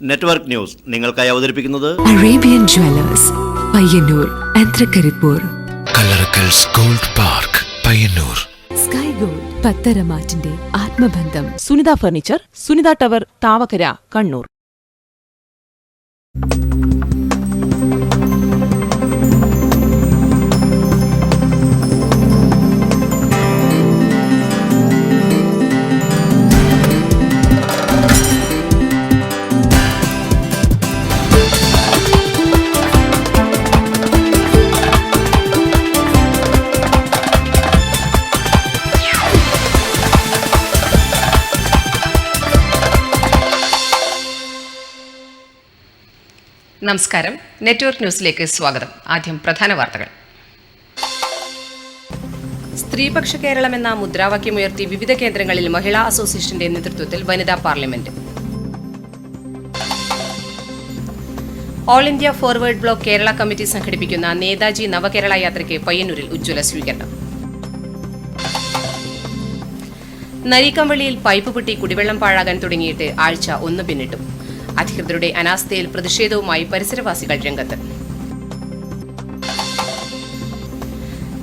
Network news നിങ്ങൾക്കായി അവതരിപ്പിക്കുന്നത് Arabian jewellers Payyanur ആൻധ്രകരിപ്പൂർ, കല്ലറക്കൽസ് gold park Payyanur, sky gold പത്തരമാറ്റിന്റെ ആത്മബന്ധം, സുനിത ഫർണിച്ചർ, സുനിത ടവർ, താവക്കര, കണ്ണൂർ. നമസ്കാരം. നെറ്റ്വർക്ക് ന്യൂസിലേക്ക് സ്വാഗതം. ആദ്യം പ്രധാന വാർത്തകൾ. സ്ത്രീപക്ഷ കേരളം എന്ന മുദ്രാവാക്യമുയർത്തി വിവിധ കേന്ദ്രങ്ങളിൽ മഹിളാ അസോസിയേഷന്റെ നേതൃത്വത്തിൽ വനിതാ parliament. All India Forward Bloc Kerala committee സംഘടിപ്പിക്കുന്ന നേതാജി നവകേരള യാത്രയ്ക്ക് പയ്യന്നൂരിൽ ഉജ്ജ്വല സ്വീകരണം. നരീക്കംവള്ളിയിൽ പൈപ്പ് പൊട്ടി കുടിവെള്ളം പാഴാകാൻ തുടങ്ങിയിട്ട് ആഴ്ച 1 പിന്നിട്ടു. അധികൃതരുടെ അനാസ്ഥയിൽ പ്രതിഷേധവുമായി പരിസരവാസികൾ രംഗത്ത്.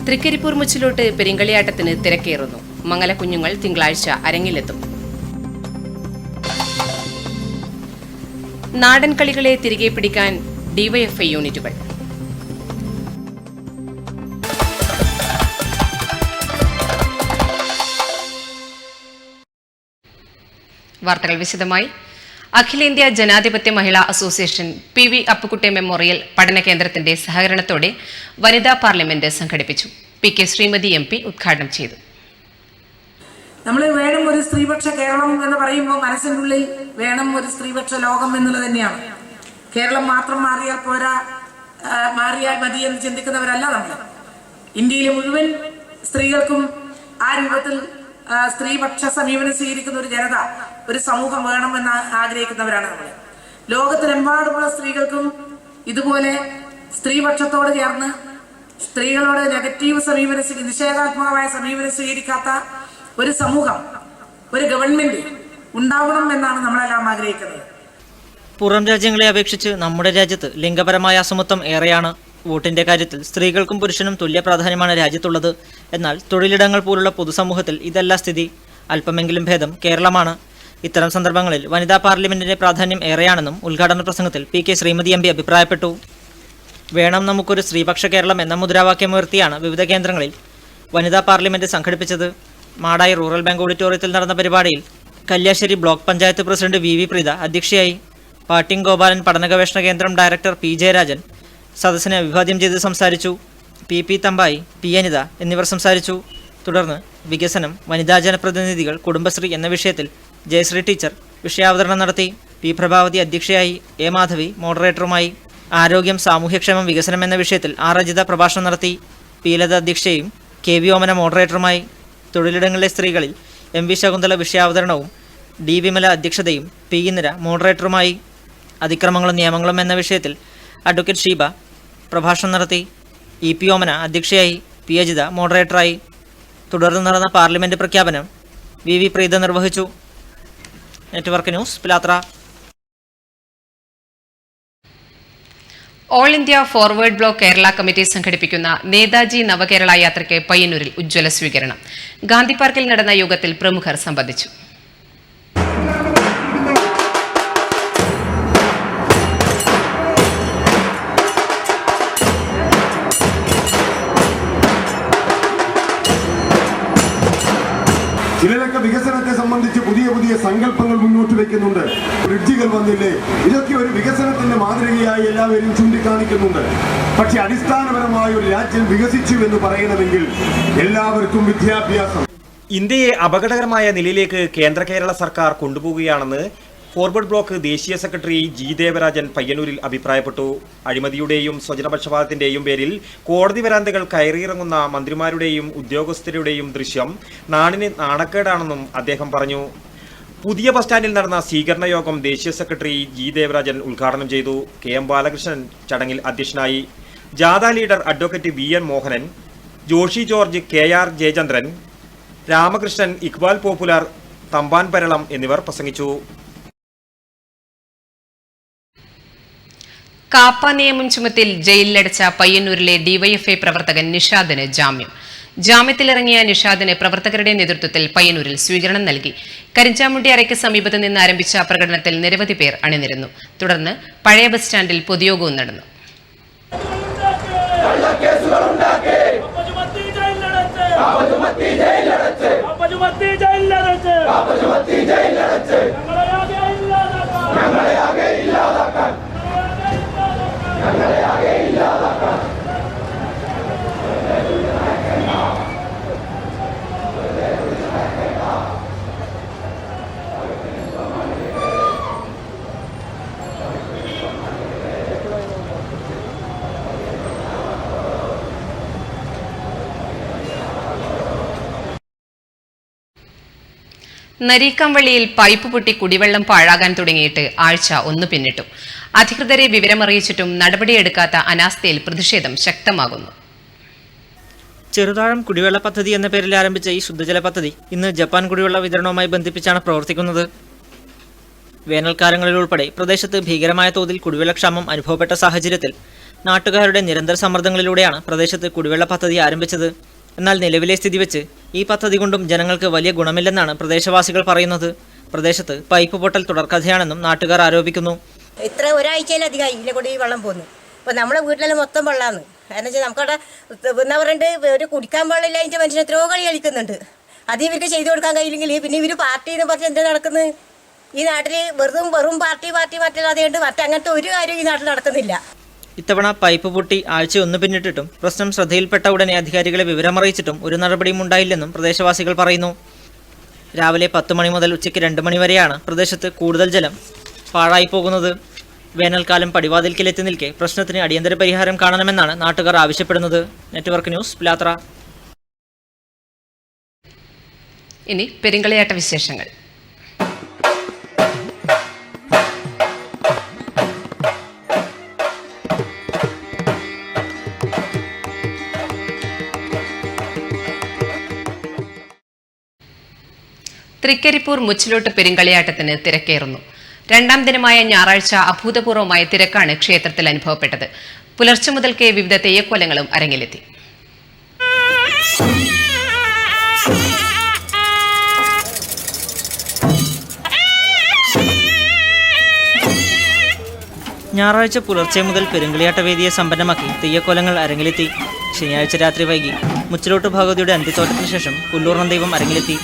തൃക്കരിപ്പൂർ മുച്ചിലോട്ട് പെരിങ്കളിയാട്ടത്തിന് തിരക്കേറുന്നു. മംഗലക്കുഞ്ഞുങ്ങൾ തിങ്കളാഴ്ച അരങ്ങിലെത്തും. നാടൻ കളികളെ തിരികെ പിടിക്കാൻ ഡിവൈഎഫ്ഐ യൂണിറ്റുകൾ. വാർത്തകൾ വിശദമായി. അഖിലേന്ത്യാ ജനാധിപത്യ മഹിളാ അസോസിയേഷൻ PV അപ്പുക്കുട്ടി മെമ്മോറിയൽ പഠന കേന്ദ്രത്തിന്റെ സഹകരണത്തോടെ വനിതാ പാർലമെന്റ് സംഘടിപ്പിച്ചു. PK ശ്രീമതി MP ഉദ്ഘാടനം ചെയ്തു. നമ്മൾ വേണം ഒരു സ്ത്രീപക്ഷ കേരളം എന്ന് പറയുമ്പോൾ മനസ്സിനുള്ളിൽ വേണം ഒരു സ്ത്രീപക്ഷ ലോകം എന്നുള്ളത് തന്നെയാണ്. കേരളം മാത്രം മാറിയാൽ പോരാ, മാറിയാൽ മതി എന്ന് ചിന്തിക്കുന്നവരല്ല നമ്മൾ. ഇന്ത്യയിലെ മുഴുവൻ സ്ത്രീകൾക്കും ആ രൂപത്തിൽ സ്ത്രീപക്ഷ സമീപനം സ്വീകരിക്കുന്ന ഒരു ജനത, ഒരു സമൂഹം വേണമെന്ന് ആഗ്രഹിക്കുന്നവരാണ് നമ്മൾ. ലോകത്തിലെമ്പാടുമുള്ള സ്ത്രീകൾക്കും ഇതുപോലെ സ്ത്രീപക്ഷത്തോട് ചേർന്ന് സ്ത്രീകളോട് നെഗറ്റീവ് സമീപനം, നിഷേധാത്മകമായ സമീപനം സ്വീകരിക്കാത്ത ഒരു സമൂഹം, ഒരു ഗവൺമെന്റ് ഉണ്ടാവണം എന്നാണ് നമ്മളെല്ലാം ആഗ്രഹിക്കുന്നത്. പുറം രാജ്യങ്ങളെ അപേക്ഷിച്ച് നമ്മുടെ രാജ്യത്ത് ലിംഗപരമായ അസമത്വം ഏറെയാണ്. വോട്ടിന്റെ കാര്യത്തിൽ സ്ത്രീകൾക്കും പുരുഷനും തുല്യ പ്രാധാന്യമാണ് രാജ്യത്തുള്ളത്. എന്നാൽ തൊഴിലിടങ്ങൾ പോലുള്ള പൊതുസമൂഹത്തിൽ ഇതല്ല സ്ഥിതി. അല്പമെങ്കിലും ഭേദം കേരളമാണ്. ഇത്തരം സന്ദർഭങ്ങളിൽ വനിതാ പാർലമെന്റിന്റെ പ്രാധാന്യം ഏറെയാണെന്നും ഉദ്ഘാടന പ്രസംഗത്തിൽ PK ശ്രീമതി MP അഭിപ്രായപ്പെട്ടു. വേണം നമുക്കൊരു സ്ത്രീപക്ഷ കേരളം എന്ന മുദ്രാവാക്യമുയർത്തിയാണ് വിവിധ കേന്ദ്രങ്ങളിൽ വനിതാ പാർലമെന്റ് സംഘടിപ്പിച്ചത്. മാടായി റൂറൽ ബാങ്ക് ഓഡിറ്റോറിയത്തിൽ നടന്ന പരിപാടിയിൽ Kalliasseri block panchayat president VV Preetha അധ്യക്ഷയായി. പാട്ടിങ് ഗോപാലൻ പഠന ഗവേഷണ കേന്ദ്രം ഡയറക്ടർ P ജയരാജൻ സദസ്സിനെ അഭിവാദ്യം ചെയ്ത് സംസാരിച്ചു. PP തമ്പായി, P അനിത എന്നിവർ സംസാരിച്ചു. തുടർന്ന് വികസനം, വനിതാ ജനപ്രതിനിധികൾ, കുടുംബശ്രീ എന്ന വിഷയത്തിൽ ജയശ്രീ ടീച്ചർ വിഷയാവതരണം നടത്തി. P പ്രഭാവതി അധ്യക്ഷയായി. A മാധവി മോഡറേറ്ററുമായി. ആരോഗ്യം, സാമൂഹ്യക്ഷേമം, വികസനം എന്ന വിഷയത്തിൽ R രജിത പ്രഭാഷണം നടത്തി. P ലത അധ്യക്ഷയും KV ഓമന മോഡറേറ്ററുമായി. തൊഴിലിടങ്ങളിലെ സ്ത്രീകളിൽ MV Shakuntala വിഷയാവതരണവും D Vimala അധ്യക്ഷതയും P Indira മോഡറേറ്ററുമായി. അതിക്രമങ്ങളും നിയമങ്ങളും എന്ന വിഷയത്തിൽ അഡ്വക്കേറ്റ് ഷീബ പ്രഭാഷണം നടത്തി. EP ഓമന അധ്യക്ഷയായി. P അജിത മോഡറേറ്ററായി. തുടർന്ന് നടന്ന പാർലമെന്റ് പ്രഖ്യാപനം VV പ്രീത നിർവഹിച്ചു. Network news Pilathara. All India Forward Bloc Kerala committee സംഘടിപ്പിക്കുന്ന നേതാജി നവകേരള യാത്രയ്ക്ക് പയ്യന്നൂരിൽ ഉജ്ജ്വല സ്വീകരണം. ഗാന്ധി പാർക്കിൽ നടന്ന യോഗത്തിൽ പ്രമുഖർ സംബന്ധിച്ചു. ചിലരൊക്കെ വികസനത്തെ സംബന്ധിച്ച് പുതിയ പുതിയ സങ്കല്പങ്ങൾ മുന്നോട്ട് വെക്കുന്നുണ്ട്. ബ്രിഡ്ജുകൾ വന്നില്ലേ, ഇതൊക്കെ ഒരു വികസനത്തിന്റെ മാതൃകയായി എല്ലാവരും ചൂണ്ടിക്കാണിക്കുന്നുണ്ട്. പക്ഷെ അടിസ്ഥാനപരമായ ഒരു രാജ്യം വികസിച്ചു എന്ന് പറയണമെങ്കിൽ എല്ലാവർക്കും വിദ്യാഭ്യാസം. ഇന്ത്യയെ അപകടകരമായ നിലയിലേക്ക് കേരള സർക്കാർ കൊണ്ടുപോവുകയാണെന്ന് ഫോർവേഡ് ബ്ലോക്ക് ദേശീയ സെക്രട്ടറി G ദേവരാജൻ പയ്യന്നൂരിൽ അഭിപ്രായപ്പെട്ടു. അഴിമതിയുടെയും സ്വജനപക്ഷപാതത്തിന്റെയും പേരിൽ കോടതി വരാന്തകൾ കയറിയിറങ്ങുന്ന മന്ത്രിമാരുടെയും ഉദ്യോഗസ്ഥരുടെയും ദൃശ്യം നാടിന് നാണക്കേടാണെന്നും അദ്ദേഹം പറഞ്ഞു. പുതിയ ബസ് സ്റ്റാൻഡിൽ നടന്ന സ്വീകരണ യോഗം ദേശീയ സെക്രട്ടറി G ദേവരാജൻ ഉദ്ഘാടനം ചെയ്തു. KM ബാലകൃഷ്ണൻ ചടങ്ങിൽ അധ്യക്ഷനായി. ജാഥ leader advocate VN Mohanan, Joshi George, KR Jayachandran, Ramakrishnan, Iqbal Popular, Thampan Paralam എന്നിവർ പ്രസംഗിച്ചു. കാപ്പ നിയമം ചുമത്തിൽ ജയിലിലടച്ച പയ്യന്നൂരിലെ ഡിവൈഎഫ്ഐ പ്രവർത്തകൻ നിഷാദിന് ജാമ്യം. ജാമ്യത്തിലിറങ്ങിയ നിഷാദിന് പ്രവർത്തകരുടെ നേതൃത്വത്തിൽ പയ്യന്നൂരിൽ സ്വീകരണം നൽകി. കരിഞ്ചാമുണ്ടി അറയ്ക്ക് സമീപത്ത് നിന്ന് ആരംഭിച്ച പ്രകടനത്തിൽ നിരവധി പേർ അണിനിരന്നു. തുടർന്ന് പഴയ ബസ് സ്റ്റാൻഡിൽ പൊതുയോഗവും നടന്നു. നരീക്കംവള്ളിയിൽ പൈപ്പ് പൊട്ടി കുടിവെള്ളം പാഴാകാൻ തുടങ്ങിയിട്ട് ആഴ്ച ഒന്ന് പിന്നിട്ടു. അധികൃതരെ വിവരമറിയിച്ചിട്ടും നടപടിയെടുക്കാത്ത അനാസ്ഥയിൽ പ്രതിഷേധം ശക്തമാകുന്നു. ചെറുതാഴം കുടിവെള്ള പദ്ധതി എന്ന പേരിൽ ആരംഭിച്ച ഈ ശുദ്ധജല പദ്ധതി ഇന്ന് ജപ്പാൻ കുടിവെള്ള വിതരണവുമായി ബന്ധിപ്പിച്ചാണ് പ്രവർത്തിക്കുന്നത്. വേനൽക്കാലങ്ങളിൽ ഉൾപ്പെടെ പ്രദേശത്ത് ഭീകരമായ തോതിൽ കുടിവെള്ളക്ഷാമം അനുഭവപ്പെട്ട സാഹചര്യത്തിൽ നാട്ടുകാരുടെ നിരന്തര സമ്മർദ്ദങ്ങളിലൂടെയാണ് പ്രദേശത്ത് കുടിവെള്ള പദ്ധതി ആരംഭിച്ചത്. എന്നാൽ നിലവിലെ സ്ഥിതി വെച്ച് ഈ പദ്ധതി കൊണ്ടും ജനങ്ങൾക്ക് വലിയ ഗുണമില്ലെന്നാണ് പ്രദേശവാസികൾ പറയുന്നത്. പ്രദേശത്ത് പൈപ്പ് പൊട്ടൽ തുടർക്കഥയാണെന്നും നാട്ടുകാർ ആരോപിക്കുന്നു. ഇത്ര ഒരാഴ്ചയിലധികമായി ഇതിലെ കൂടി ഈ വെള്ളം പോകുന്നു. ഇപ്പോൾ നമ്മുടെ വീട്ടിലെല്ലാം മൊത്തം വെള്ളമാണ്. കാരണം വെച്ചാൽ നമുക്കവിടെ എന്നാ പറയുന്നത് ഒരു കുടിക്കാൻ വെള്ളമില്ല. അതിൻ്റെ മനുഷ്യൻ എത്രയോ കളി കളിക്കുന്നുണ്ട്. അത് ഇവർക്ക് ചെയ്തു കൊടുക്കാൻ കഴിയില്ലെങ്കിൽ പിന്നെ ഇവർ പാർട്ടി എന്ന് പറഞ്ഞാൽ എന്താ നടക്കുന്നത്? ഈ നാട്ടിൽ വെറും പാർട്ടി മറ്റല്ലാതെയുണ്ട്. അങ്ങനത്തെ ഒരു കാര്യം ഈ നാട്ടിൽ നടക്കുന്നില്ല. ഇത്തവണ പൈപ്പ് പൊട്ടി ആഴ്ച ഒന്ന് പിന്നിട്ടിട്ടും പ്രശ്നം ശ്രദ്ധയിൽപ്പെട്ട ഉടനെ അധികാരികളെ വിവരമറിയിച്ചിട്ടും ഒരു നടപടിയും ഉണ്ടായില്ലെന്നും പ്രദേശവാസികൾ പറയുന്നു. രാവിലെ 10 മണി മുതൽ ഉച്ചയ്ക്ക് 2 മണി വരെയാണ് പ്രദേശത്ത് കൂടുതൽ ജലം പാഴായി പോകുന്നത്. വേനൽക്കാലം പടിവാതിൽക്കലെത്തി നിൽക്കെ പ്രശ്നത്തിന് അടിയന്തര പരിഹാരം കാണണമെന്നാണ് നാട്ടുകാർ ആവശ്യപ്പെടുന്നത്. Network news Pilathara. ഇനി പെരിങ്കളിയാട്ട വിശേഷങ്ങൾ. തൃക്കരിപ്പൂർ മുച്ചിലോട്ട് പെരിങ്കളിയാട്ടത്തിന് തിരക്കേറുന്നു. രണ്ടാം ദിനമായ ഞായറാഴ്ച അഭൂതപൂർവമായ തിരക്കാണ് ക്ഷേത്രത്തിൽ അനുഭവപ്പെട്ടത്. പുലർച്ചെ മുതൽക്കേ വിവിധ തെയ്യക്കോലങ്ങളും അരങ്ങിലെത്തി. ഞായറാഴ്ച പുലർച്ചെ മുതൽ പെരുങ്കളിയാട്ട വേദിയെ സമ്പന്നമാക്കി തെയ്യക്കോലങ്ങൾ അരങ്ങിലെത്തി. ശനിയാഴ്ച രാത്രി വൈകി മുച്ചിലോട്ട് ഭഗവതിയുടെ അന്ത്യത്തോട്ടത്തിന് ശേഷം പുല്ലൂർണം ദൈവം അരങ്ങിലെത്തി.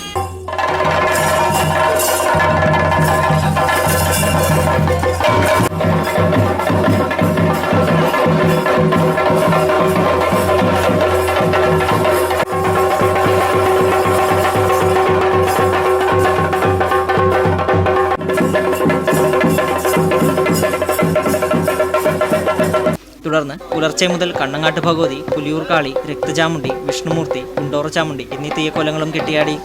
തുടർന്ന് പുലർച്ചെ മുതൽ കണ്ണങ്ങാട്ട് ഭഗവതി, പുലിയൂർ കാളി, രക്തചാമുണ്ടി, വിഷ്ണുമൂർത്തി, കുണ്ടോറ ചാമുണ്ടി എന്നീ തെയ്യക്കോലങ്ങളും കെട്ടിയാടി.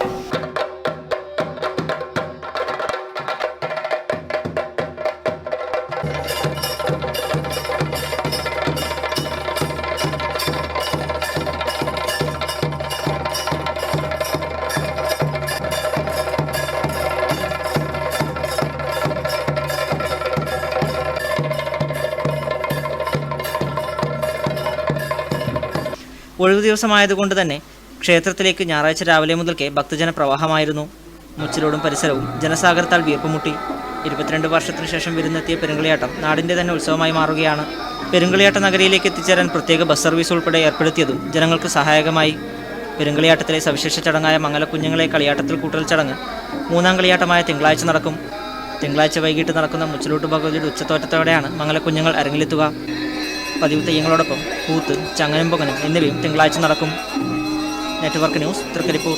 ഒഴിവു ദിവസമായതുകൊണ്ട് തന്നെ ക്ഷേത്രത്തിലേക്ക് ഞായറാഴ്ച രാവിലെ മുതൽക്കേ ഭക്തജന പ്രവാഹമായിരുന്നു. മുച്ചിലോടും പരിസരവും ജനസാഗരത്താൽ വീർപ്പുമുട്ടി. 22 വർഷത്തിനു ശേഷം വിരുന്നെത്തിയ പെരുങ്കളിയാട്ടം നാടിൻ്റെ തന്നെ ഉത്സവമായി മാറുകയാണ്. പെരുങ്കളിയാട്ട നഗരിയിലേക്ക് എത്തിച്ചേരാൻ പ്രത്യേക ബസ് സർവീസ് ഉൾപ്പെടെ ഏർപ്പെടുത്തിയതും ജനങ്ങൾക്ക് സഹായകമായി. പെരുങ്കളിയാട്ടത്തിലെ സവിശേഷ ചടങ്ങായ മംഗലക്കുഞ്ഞുങ്ങളെ കളിയാട്ടത്തിൽ കൂട്ടൽ ചടങ്ങ് 3ാം കളിയാട്ടമായ തിങ്കളാഴ്ച നടക്കും. തിങ്കളാഴ്ച വൈകിട്ട് നടക്കുന്ന മുച്ചിലോട്ട് ഭഗവതിയുടെ ഉച്ചത്തോറ്റത്തോടെയാണ് മംഗലക്കുഞ്ഞുങ്ങൾ അരങ്ങിലെത്തുക. പതിവ് തെയ്യങ്ങളോടൊപ്പം കൂത്ത്, ചങ്ങനും പൊങ്ങനും എന്നിവയും തിങ്കളാഴ്ച നടക്കും. Network news Trikaripur.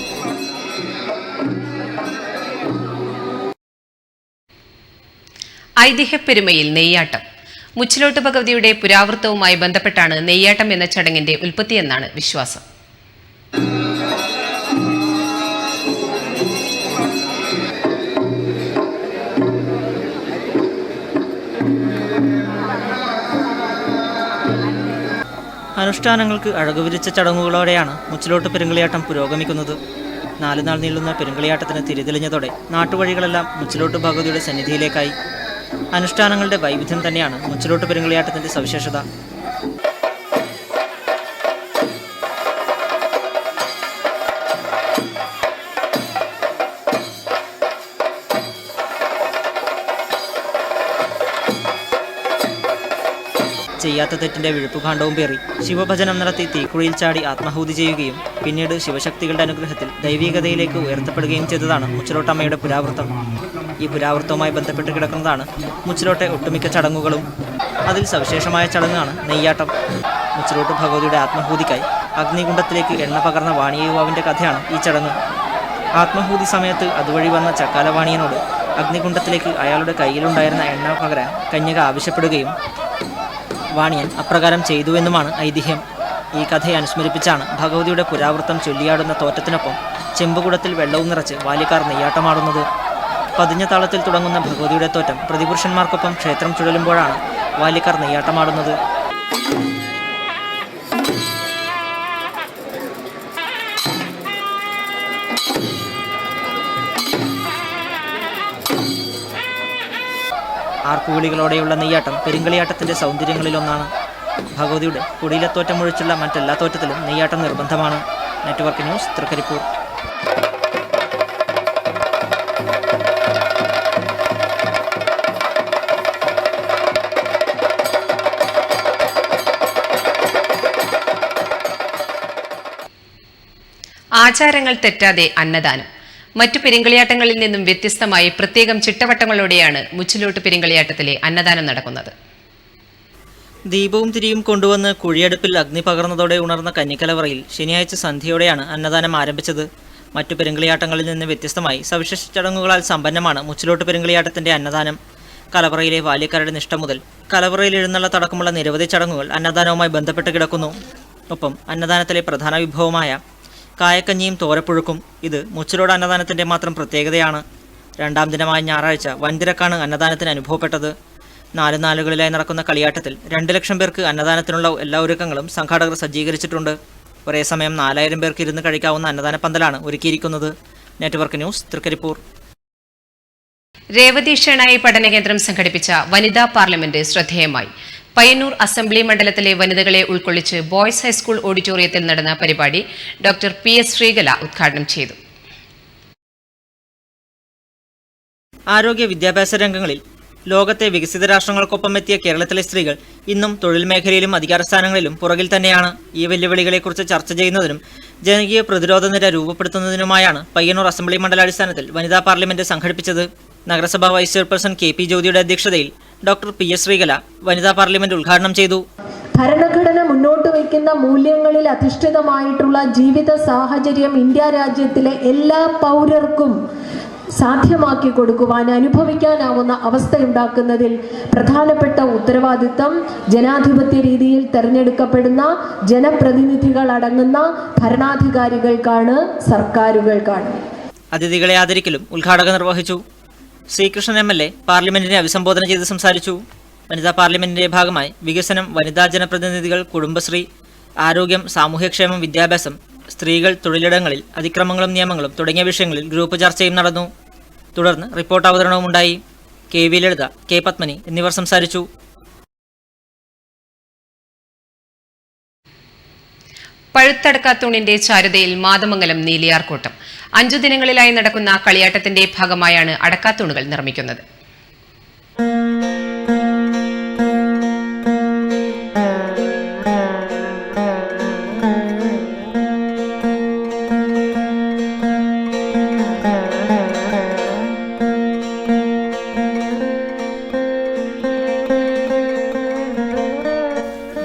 ഐതിഹ്യപ്പെരുമയിൽ നെയ്യാട്ടം. മുച്ചിലോട്ട് ഭഗവതിയുടെ പുരാവൃത്തവുമായി ബന്ധപ്പെട്ടാണ് നെയ്യാട്ടം എന്ന ചടങ്ങിന്റെ ഉൽപ്പത്തിയെന്നാണ് വിശ്വാസം. അനുഷ്ഠാനങ്ങൾക്ക് അഴകുവിരിച്ച ചടങ്ങുകളോടെയാണ് മുച്ചിലോട്ട് പെരുങ്കളിയാട്ടം പുരോഗമിക്കുന്നത്. 4 നാൾ നീളുന്ന പെരുങ്കളിയാട്ടത്തിന് തിരിതെളിഞ്ഞതോടെ നാട്ടുവഴികളെല്ലാം മുച്ചിലോട്ട് ഭഗവതിയുടെ സന്നിധിയിലേക്കായി. അനുഷ്ഠാനങ്ങളുടെ വൈവിധ്യം തന്നെയാണ് മുച്ചിലോട്ട് പെരുങ്കളിയാട്ടത്തിന്റെ സവിശേഷത. ചെയ്യാത്ത തെറ്റിന്റെ വിഴുപ്പുകാണ്ഡവും പേറി ശിവഭജനം നടത്തി തീക്കുഴിയിൽ ചാടി ആത്മാഹൂതി ചെയ്യുകയും പിന്നീട് ശിവശക്തികളുടെ അനുഗ്രഹത്തിൽ ദൈവീകതയിലേക്ക് ഉയർത്തപ്പെടുകയും ചെയ്തതാണ് മുച്ചിലോട്ടമ്മയുടെ പുരാവൃത്തം. ഈ പുരാവൃത്തവുമായി ബന്ധപ്പെട്ട് കിടക്കുന്നതാണ് മുച്ചിലോട്ടെ ഒട്ടുമിക്ക ചടങ്ങുകളും. അതിൽ സവിശേഷമായ ചടങ്ങാണ് നെയ്യാട്ടം. മുച്ചിലോട്ട് ഭഗവതിയുടെ ആത്മാഹൂതിക്കായി അഗ്നികുണ്ഡത്തിലേക്ക് എണ്ണ പകർന്ന വാണിയ യുവാവിൻ്റെ കഥയാണ് ഈ ചടങ്ങ്. ആത്മാഹൂതി സമയത്ത് അതുവഴി വന്ന ചക്കാലവാണിയനോട് അഗ്നികുണ്ഡത്തിലേക്ക് അയാളുടെ കയ്യിലുണ്ടായിരുന്ന എണ്ണ പകരാൻ കന്യക ആവശ്യപ്പെടുകയും വാണിയൻ അപ്രകാരം ചെയ്തുവെന്നുമാണ് ഐതിഹ്യം. ഈ കഥയെ അനുസ്മരിപ്പിച്ചാണ് ഭഗവതിയുടെ പുരാവൃത്തം ചൊല്ലിയാടുന്ന തോറ്റത്തിനൊപ്പം ചെമ്പുകുടത്തിൽ വെള്ളവും നിറച്ച് ബാല്യക്കാർ നെയ്യാട്ടമാടുന്നത്. പതിഞ്ഞ താളത്തിൽ തുടങ്ങുന്ന ഭഗവതിയുടെ തോറ്റം പ്രതിപുരുഷന്മാർക്കൊപ്പം ക്ഷേത്രം ചുഴലുമ്പോഴാണ് ബാല്യക്കാർ നെയ്യാട്ടമാടുന്നത്. ആർപ്പുവിളികളോടെയുള്ള നെയ്യാട്ടം പെരുങ്കളിയാട്ടത്തിന്റെ സൗന്ദര്യങ്ങളിലൊന്നാണ്. ഭഗവതിയുടെ കുടിയിലത്തോറ്റം ഒഴിച്ചുള്ള മറ്റെല്ലാ തോറ്റത്തിലും നെയ്യാട്ടം നിർബന്ധമാണ്. Network news, Trikaripur. ആചാരങ്ങൾ തെറ്റാതെ അന്നദാനം. മറ്റു പെരുങ്കളിയാട്ടങ്ങളിൽ നിന്നും വ്യത്യസ്തമായി പ്രത്യേകം ചിട്ടവട്ടങ്ങളോടെയാണ് മുച്ചിലോട്ട് പെരുങ്കളിയാട്ടത്തിലെ അന്നദാനം നടക്കുന്നത്. ദീപവും തിരിയും കൊണ്ടുവന്ന് കുഴിയടുപ്പിൽ അഗ്നി പകർന്നതോടെ ഉണർന്ന കന്നിക്കലവറയിൽ ശനിയാഴ്ച സന്ധ്യയോടെയാണ് അന്നദാനം ആരംഭിച്ചത്. മറ്റു പെരുങ്കളിയാട്ടങ്ങളിൽ നിന്ന് വ്യത്യസ്തമായി സവിശേഷ ചടങ്ങുകളാൽ സമ്പന്നമാണ് മുച്ചിലോട്ട് പെരുങ്കളിയാട്ടത്തിന്റെ അന്നദാനം. കലവറയിലെ ബാല്യക്കാരുടെ നിഷ്ഠ മുതൽ കലവറയിൽ എഴുന്നള്ളത്തടക്കമുള്ള നിരവധി ചടങ്ങുകൾ അന്നദാനവുമായി ബന്ധപ്പെട്ട് കിടക്കുന്നു. ഒപ്പം അന്നദാനത്തിലെ പ്രധാന വിഭവമായ കായക്കഞ്ഞിയും തോരപ്പുഴുക്കും ഇത് മുച്ചിലോട് അന്നദാനത്തിൻ്റെ മാത്രം പ്രത്യേകതയാണ്. രണ്ടാം ദിനമായ ഞായറാഴ്ച വൻതിരക്കാണ് അന്നദാനത്തിന് അനുഭവപ്പെട്ടത്. 4 നാളുകളിലായി നടക്കുന്ന കളിയാട്ടത്തിൽ 2 ലക്ഷം പേർക്ക് അന്നദാനത്തിനുള്ള എല്ലാ ഒരുക്കങ്ങളും സംഘാടകർ സജ്ജീകരിച്ചിട്ടുണ്ട്. ഒരേ സമയം 4000 പേർക്ക് ഇരുന്ന് കഴിക്കാവുന്ന അന്നദാന പന്തലാണ് ഒരുക്കിയിരിക്കുന്നത്. Network news, Trikaripur. രേവതി ഷെണായി പഠനകേന്ദ്രം സംഘടിപ്പിച്ച വനിതാ പാർലമെന്റ് ശ്രദ്ധേയമായി. പയ്യന്നൂർ അസംബ്ലി മണ്ഡലത്തിലെ വനിതകളെ ഉൾക്കൊള്ളിച്ച് ബോയ്സ് ഹൈസ്കൂൾ ഓഡിറ്റോറിയത്തിൽ നടന്ന പരിപാടി ഡോക്ടർ PS ശ്രീകല ഉദ്ഘാടനം ചെയ്തു. ആരോഗ്യ വിദ്യാഭ്യാസ രംഗങ്ങളിൽ ലോകത്തെ വികസിത രാഷ്ട്രങ്ങൾക്കൊപ്പം എത്തിയ കേരളത്തിലെ സ്ത്രീകൾ ഇന്നും തൊഴിൽ മേഖലയിലും അധികാരസ്ഥാനങ്ങളിലും പുറകിൽ തന്നെയാണ്. ഈ വെല്ലുവിളികളെക്കുറിച്ച് ചർച്ച ചെയ്യുന്നതിനും ജനകീയ പ്രതിരോധ നിര രൂപപ്പെടുത്തുന്നതിനുമായാണ് പയ്യന്നൂർ അസംബ്ലി മണ്ഡലാടിസ്ഥാനത്തിൽ വനിതാ പാർലമെന്റ് സംഘടിപ്പിച്ചത്. നഗരസഭാ വൈസ് ചെയർപേഴ്സൺ KP ജ്യോതിയുടെ അധ്യക്ഷതയിൽ ഡോക്ടർ PS ശ്രീകല വനിതാ പാർലമെന്റ് ഉദ്ഘാടനം ചെയ്തു. ഭരണഘടന മുന്നോട്ട് വയ്ക്കുന്ന മൂല്യങ്ങളിൽ അധിഷ്ഠിതമായിട്ടുള്ള ജീവിത സാഹചര്യം ഇന്ത്യ രാജ്യത്തിലെ എല്ലാ പൗരർക്കും സാധ്യമാക്കി കൊടുക്കുവാൻ, അനുഭവിക്കാനാവുന്ന അവസ്ഥയുണ്ടാക്കുന്നതിൽ പ്രധാനപ്പെട്ട ഉത്തരവാദിത്തം ജനാധിപത്യ രീതിയിൽ തെരഞ്ഞെടുക്കപ്പെടുന്ന ജനപ്രതിനിധികൾ അടങ്ങുന്ന ഭരണാധികാരികൾക്കാണ്, സർക്കാരുകൾക്കാണ്. അതിഥികളെ ആദരിക്കലും ഉദ്ഘാടകർ നിർവഹിച്ചു. ശ്രീകൃഷ്ണൻ MLA പാർലമെന്റിനെ അഭിസംബോധന ചെയ്ത് സംസാരിച്ചു. വനിതാ പാർലമെന്റിന്റെ ഭാഗമായി വികസനം, വനിതാ ജനപ്രതിനിധികൾ, കുടുംബശ്രീ, ആരോഗ്യം, സാമൂഹ്യക്ഷേമം, വിദ്യാഭ്യാസം, സ്ത്രീകൾ, തൊഴിലിടങ്ങളിൽ അതിക്രമങ്ങളും നിയമങ്ങളും തുടങ്ങിയ വിഷയങ്ങളിൽ ഗ്രൂപ്പ് ചർച്ചയും നടന്നു. തുടർന്ന് റിപ്പോർട്ട് അവതരണവുമുണ്ടായി. KV ലളിത, K പത്മനി എന്നിവർ സംസാരിച്ചു. പഴുത്തടക്കാത്തൂണിന്റെ ചാരുതയിൽ മാതമംഗലം നീലിയാർകൂട്ടം. 5 ദിനങ്ങളിലായി നടക്കുന്ന കളിയാട്ടത്തിന്റെ ഭാഗമായാണ് അടക്കാത്തൂണുകൾ നിർമ്മിക്കുന്നത്.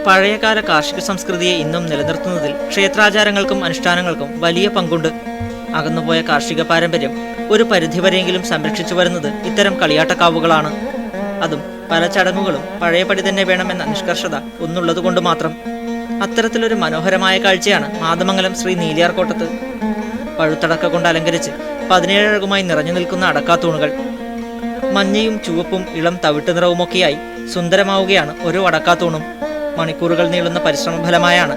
പഴയകാല കാർഷിക സംസ്കൃതിയെ ഇന്നും നിലനിർത്തുന്നതിൽ ക്ഷേത്രാചാരങ്ങൾക്കും അനുഷ്ഠാനങ്ങൾക്കും വലിയ പങ്കുണ്ട്. അകന്നുപോയ കാർഷിക പാരമ്പര്യം ഒരു പരിധിവരെയെങ്കിലും സംരക്ഷിച്ചു വരുന്നത് ഇത്തരം കളിയാട്ടക്കാവുകളാണ്. അതും പല ചടങ്ങുകളും പഴയപടി തന്നെ വേണമെന്ന നിഷ്കർഷത ഒന്നുള്ളതുകൊണ്ട് മാത്രം. അത്തരത്തിലൊരു മനോഹരമായ കാഴ്ചയാണ് മാതമംഗലം ശ്രീ നീലിയാർകോട്ടത്ത്. പഴുത്തടക്ക കൊണ്ട് അലങ്കരിച്ച് 17 അഴകുമായി നിറഞ്ഞു നിൽക്കുന്ന അടക്കാത്തൂണുകൾ. മഞ്ഞയും ചുവപ്പും ഇളം തവിട്ട് നിറവുമൊക്കെയായി സുന്ദരമാവുകയാണ് ഓരോ അടക്കാത്തൂണും. മണിക്കൂറുകൾ നീളുന്ന പരിശ്രമഫലമായാണ്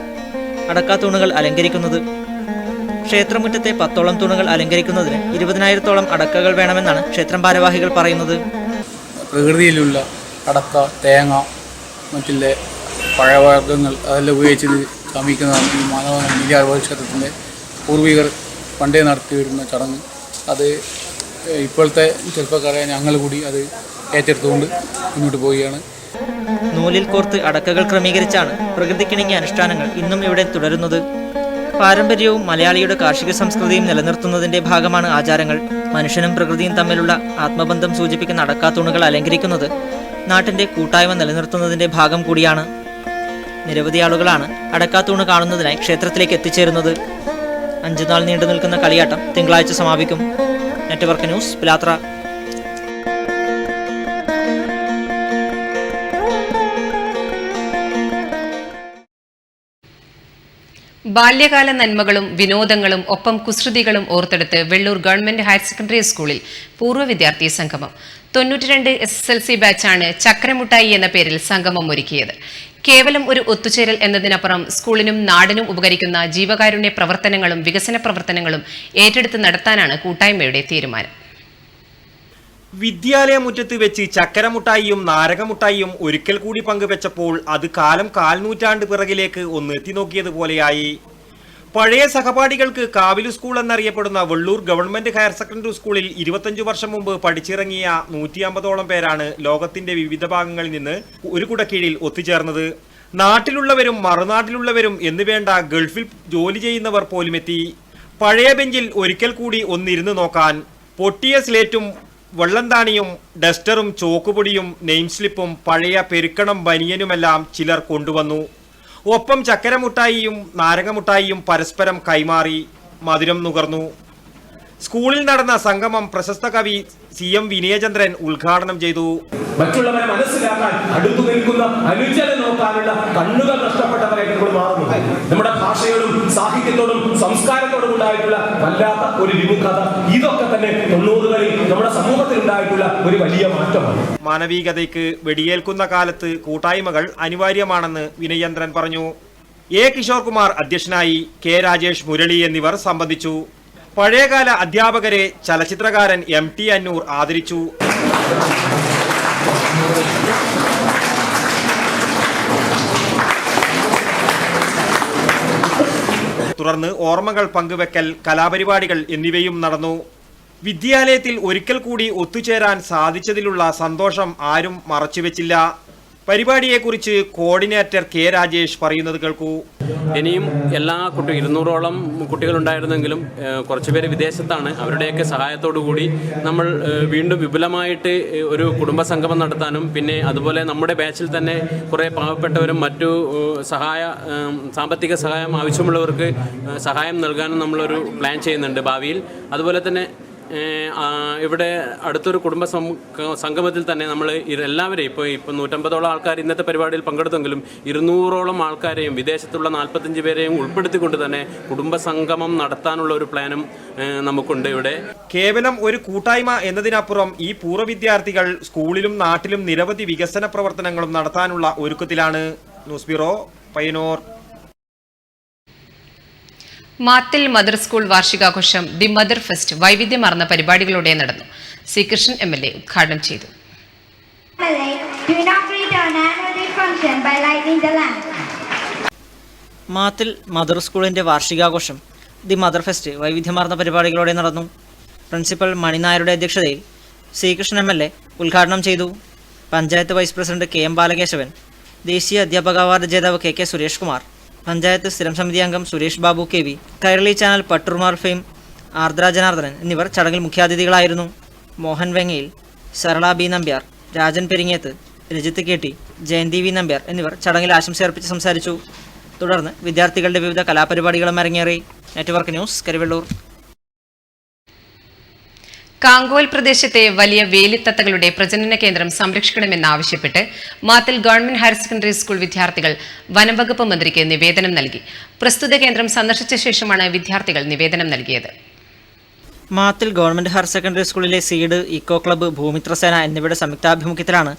അടക്കാത്തൂണുകൾ അലങ്കരിക്കുന്നത്. ക്ഷേത്രമുറ്റത്തെ 10ഓളം തൂണുകൾ അലങ്കരിക്കുന്നതിന് 20,000-ഓളം അടക്കകൾ വേണമെന്നാണ് ക്ഷേത്രം ഭാരവാഹികൾ പറയുന്നത്. പ്രകൃതിയിലുള്ള അടക്ക, തേങ്ങ, മറ്റുള്ള പഴവർഗ്ഗങ്ങൾ അതെല്ലാം ഉപയോഗിച്ച് ശമിക്കുന്നതാണ് ഈ മാനവ നീരാഘോഷത്തിൻ്റെ പൂർവികർ പണ്ടേ നടത്തി വരുന്ന ചടങ്ങ്. അത് ഇപ്പോഴത്തെ ചെറുപ്പക്കാരെ ഞങ്ങൾ കൂടി അത് ഏറ്റെടുത്തുകൊണ്ട് മുന്നോട്ട് പോവുകയാണ്. നൂലിൽ കോർത്ത് അടക്കകൾ ക്രമീകരിച്ചാണ് പ്രകൃതിക്കിണങ്ങിയ അനുഷ്ഠാനങ്ങൾ ഇന്നും ഇവിടെ തുടരുന്നത്. പാരമ്പര്യവും മലയാളിയുടെ കാർഷിക സംസ്കൃതിയും നിലനിർത്തുന്നതിന്റെ ഭാഗമാണ് ആചാരങ്ങൾ. മനുഷ്യനും പ്രകൃതിയും തമ്മിലുള്ള ആത്മബന്ധം സൂചിപ്പിക്കുന്ന അടക്കാത്തൂണുകൾ അലങ്കരിക്കുന്നത് നാട്ടിന്റെ കൂട്ടായ്മ നിലനിർത്തുന്നതിന്റെ ഭാഗം കൂടിയാണ്. നിരവധി ആളുകളാണ് അടക്കാത്തൂണ് കാണുന്നതിനായി ക്ഷേത്രത്തിലേക്ക് എത്തിച്ചേരുന്നത്. 5 നാൾ നീണ്ടു നിൽക്കുന്ന കളിയാട്ടം തിങ്കളാഴ്ച സമാപിക്കും. Network news, Pilathara. ബാല്യകാല നന്മകളും വിനോദങ്ങളും ഒപ്പം കുസൃതികളും ഓർത്തെടുത്ത് വെള്ളൂർ ഗവൺമെന്റ് ഹയർ സെക്കൻഡറി സ്കൂളിൽ പൂർവ്വ വിദ്യാർത്ഥി സംഗമം. 92 SSLC ബാച്ചാണ് ചക്രമുട്ടായി എന്ന പേരിൽ സംഗമം ഒരുക്കിയത്. കേവലം ഒരു ഒത്തുചേരൽ എന്നതിനപ്പുറം സ്കൂളിനും നാടിനും ഉപകരിക്കുന്ന ജീവകാരുണ്യ പ്രവർത്തനങ്ങളും വികസന പ്രവർത്തനങ്ങളും ഏറ്റെടുത്ത് നടത്താനാണ് കൂട്ടായ്മയുടെ തീരുമാനം. വിദ്യാലയ മുറ്റത്ത് വെച്ച് ചക്കരമുട്ടായിയും നാരകമുട്ടായിയും ഒരിക്കൽ കൂടി പങ്കുവെച്ചപ്പോൾ അത് കാലം 4 നൂറ്റാണ്ട് പിറകിലേക്ക് ഒന്ന് എത്തിനോക്കിയതുപോലെയായി. പഴയ സഹപാഠികൾക്ക് കാവിലു സ്കൂൾ എന്നറിയപ്പെടുന്ന വെള്ളൂർ ഗവൺമെന്റ് ഹയർ സെക്കൻഡറി സ്കൂളിൽ 25 വർഷം മുമ്പ് പഠിച്ചിറങ്ങിയ 150ഓളം പേരാണ് ലോകത്തിന്റെ വിവിധ ഭാഗങ്ങളിൽ നിന്ന് ഒരു കുടക്കീഴിൽ ഒത്തുചേർന്നത്. നാട്ടിലുള്ളവരും മറുനാട്ടിലുള്ളവരും എന്നുവേണ്ട ഗൾഫിൽ ജോലി ചെയ്യുന്നവർ പോലും എത്തി. പഴയ ബെഞ്ചിൽ ഒരിക്കൽ കൂടി ഒന്നിരുന്ന് നോക്കാൻ പൊട്ടിയ സ്ലേറ്റും വെള്ളന്താണിയും ഡസ്റ്ററും ചോക്കുപൊടിയും നെയിം സ്ലിപ്പും പഴയ പെരുക്കണം ബനിയനുമെല്ലാം ചിലർ കൊണ്ടുവന്നു. ഒപ്പം ചക്കരമുട്ടായിയും നാരങ്ങമുട്ടായിയും പരസ്പരം കൈമാറി മധുരം നുകർന്നു. സ്കൂളിൽ നടന്ന സംഗമം പ്രശസ്ത കവി CM വിനയചന്ദ്രൻ ഉദ്ഘാടനം ചെയ്തു. മറ്റുള്ളവരെ മനസ്സിലാക്കാൻ അടുത്തു നിൽക്കുന്ന അനുജനെ നോക്കാനുള്ള കണ്ണുകൾ നഷ്ടപ്പെട്ടവരായിട്ട് നമ്മൾ മാറുന്നു. നമ്മുടെ ഭാഷയോടും സാഹിത്യത്തോടും സംസ്കാരത്തോടും ഉണ്ടായിട്ടുള്ള വല്ലാത്ത ഒരു വിമുഖത, ഇതൊക്കെ തന്നെ 90കളിൽ നമ്മുടെ സമൂഹത്തിൽ ഉണ്ടായിട്ടുള്ള ഒരു വലിയ മാറ്റമാണ്. മാനവികതയ്ക്ക് വെടിയേൽക്കുന്ന കാലത്ത് കൂട്ടായ്മകൾ അനിവാര്യമാണെന്ന് വിനയചന്ദ്രൻ പറഞ്ഞു. A. കിഷോർ കുമാർ അധ്യക്ഷനായി. K. രാജേഷ്, മുരളി എന്നിവർ സംബന്ധിച്ചു. പഴയകാല അധ്യാപകരെ ചലച്ചിത്രകാരൻ MT അന്നൂർ ആദരിച്ചു. തുടർന്ന് ഓർമ്മകൾ പങ്കുവെക്കൽ, കലാപരിപാടികൾ എന്നിവയും നടന്നു. വിദ്യാലയത്തിൽ ഒരിക്കൽ കൂടി ഒത്തുചേരാൻ സാധിച്ചതിലുള്ള സന്തോഷം ആരും മറച്ചുവെച്ചില്ല. പരിപാടിയെക്കുറിച്ച് കോർഡിനേറ്റർ K. രാജേഷ് പറയുന്നത് കേൾക്കൂ. ഇനിയും എല്ലാ 200ഓളം കുട്ടികളുണ്ടായിരുന്നെങ്കിലും കുറച്ചുപേര് വിദേശത്താണ്. അവരുടെയൊക്കെ സഹായത്തോടു കൂടി നമ്മൾ വീണ്ടും വിപുലമായിട്ട് ഒരു കുടുംബസംഗമം നടത്താനും പിന്നെ അതുപോലെ നമ്മുടെ ബാച്ചിൽ തന്നെ കുറേ പാവപ്പെട്ടവരും മറ്റു സാമ്പത്തിക സഹായം ആവശ്യമുള്ളവർക്ക് സഹായം നൽകാനും നമ്മളൊരു പ്ലാൻ ചെയ്യുന്നുണ്ട് ഭാവിയിൽ. അതുപോലെ തന്നെ ഇവിടെ അടുത്തൊരു കുടുംബ സംഗമത്തിൽ തന്നെ നമ്മൾ എല്ലാവരെയും ഇപ്പോൾ 150ഓളം ആൾക്കാർ ഇന്നത്തെ പരിപാടിയിൽ പങ്കെടുത്തെങ്കിലും 200ഓളം ആൾക്കാരെയും വിദേശത്തുള്ള 45 പേരെയും ഉൾപ്പെടുത്തിക്കൊണ്ട് തന്നെ കുടുംബസംഗമം നടത്താനുള്ള ഒരു പ്ലാനും നമുക്കുണ്ട്. ഇവിടെ കേവലം ഒരു കൂട്ടായ്മ എന്നതിനപ്പുറം ഈ പൂർവ്വ വിദ്യാർത്ഥികൾ സ്കൂളിലും നാട്ടിലും നിരവധി വികസന പ്രവർത്തനങ്ങളും നടത്താനുള്ള ഒരുക്കത്തിലാണ്. News bureau, Payyanur. Mathil mother school വാർഷികാഘോഷം ദി മദർ ഫെസ്റ്റ് വൈവിധ്യമാർന്ന പരിപാടികളോടെ നടന്നു. സി കൃഷ്ണൻ MLA ഉദ്ഘാടനം ചെയ്തു. മാത്തിൽ മദർ സ്കൂളിന്റെ വാർഷികാഘോഷം ദി മദർ ഫെസ്റ്റ് വൈവിധ്യമാർന്ന പരിപാടികളോടെ നടന്നു. പ്രിൻസിപ്പൽ മണിനായരുടെ അധ്യക്ഷതയിൽ സി കൃഷ്ണൻ MLA ഉദ്ഘാടനം ചെയ്തു. Panchayat vice president KM Balakesavan, ദേശീയ അധ്യാപക അവാർഡ് ജേതാവ് KK സുരേഷ് കുമാർ, പഞ്ചായത്ത് സ്ഥിരം സമിതി അംഗം സുരേഷ് ബാബു KV, കൈരളി ചാനൽ പട്ടുർമാർ ഫെയിം ആർദ്ര ജനാർദ്ദനൻ എന്നിവർ ചടങ്ങിൽ മുഖ്യാതിഥികളായിരുന്നു. Mohan വെങ്ങയിൽ, Sarala B Nambiar, Rajan Peringeth, Rajith KT, Jayanti V Nambiar എന്നിവർ ചടങ്ങിൽ ആശംസയർപ്പിച്ച് സംസാരിച്ചു. തുടർന്ന് വിദ്യാർത്ഥികളുടെ വിവിധ കലാപരിപാടികളും അരങ്ങേറി. Network news, Karivellur. കാങ്കോൽ പ്രദേശത്തെ വലിയ വേലിത്തത്തകളുടെ പ്രജനന കേന്ദ്രം സംരക്ഷിക്കണമെന്നാവശ്യപ്പെട്ട് മാത്തിൽ ഗവൺമെന്റ് ഹയർ സെക്കൻഡറി സ്കൂൾ വിദ്യാർത്ഥികൾ വനംവകുപ്പ് മന്ത്രിക്ക് നിവേദനം നൽകി. പ്രസ്തുത കേന്ദ്രം സന്ദർശിച്ച ശേഷമാണ് വിദ്യാർത്ഥികൾ നിവേദനം നൽകിയത്. മാത്തിൽ ഗവൺമെന്റ് ഹയർ സെക്കൻഡറി സ്കൂളിലെ സീഡ്, ഇക്കോ ക്ലബ്ബ്, ഭൂമിത്രസേന എന്നിവയുടെ സംയുക്താഭിമുഖ്യത്തിലാണ്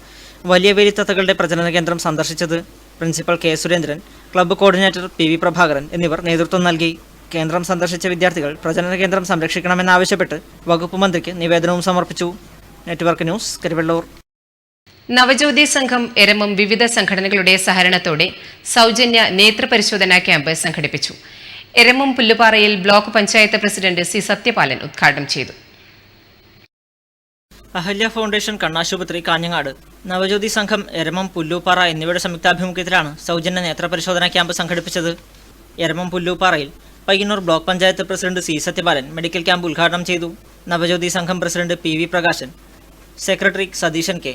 വലിയ വേലിത്തത്തകളുടെ പ്രജനന കേന്ദ്രം സന്ദർശിച്ചത്. Principal K. Surendran, club coordinator PV Prabhakaran എന്നിവർ നേതൃത്വം നൽകി. കേന്ദ്രം സന്ദർശിച്ച വിദ്യാർത്ഥികൾ പ്രജനന കേന്ദ്രം സംരക്ഷിക്കണമെന്നാവശ്യപ്പെട്ട് വകുപ്പ് മന്ത്രിക്ക് നിവേദനവും സമർപ്പിച്ചു. Network news, Karivellur. നവജ്യോതി സംഘം എരമം വിവിധ സംഘടനകളുടെ സഹകരണത്തോടെ സൗജന്യ നേത്രപരിശോധനാ ക്യാമ്പ് സംഘടിപ്പിച്ചു. എരമം പുല്ലുപാറയിൽ block panchayat president C Sathyapalan ഉദ്ഘാടനം ചെയ്തു. അഹല്യ ഫൗണ്ടേഷൻ കണ്ണാശുപത്രി കാഞ്ഞങ്ങാട്, നവജ്യോതി സംഘം എരമം പുല്ലൂപ്പാറ എന്നിവയുടെ സംയുക്താഭിമുഖ്യത്തിലാണ് സൗജന്യ നേത്രപരിശോധനാ ക്യാമ്പ് സംഘടിപ്പിച്ചത്. എരമം പുല്ലൂപ്പാറയിൽ Payyanur block panchayat president C Sathyapalan medical camp ഉദ്ഘാടനം ചെയ്തു. നവജ്യോതി സംഘം president P V Prakashan, secretary Satheesan K,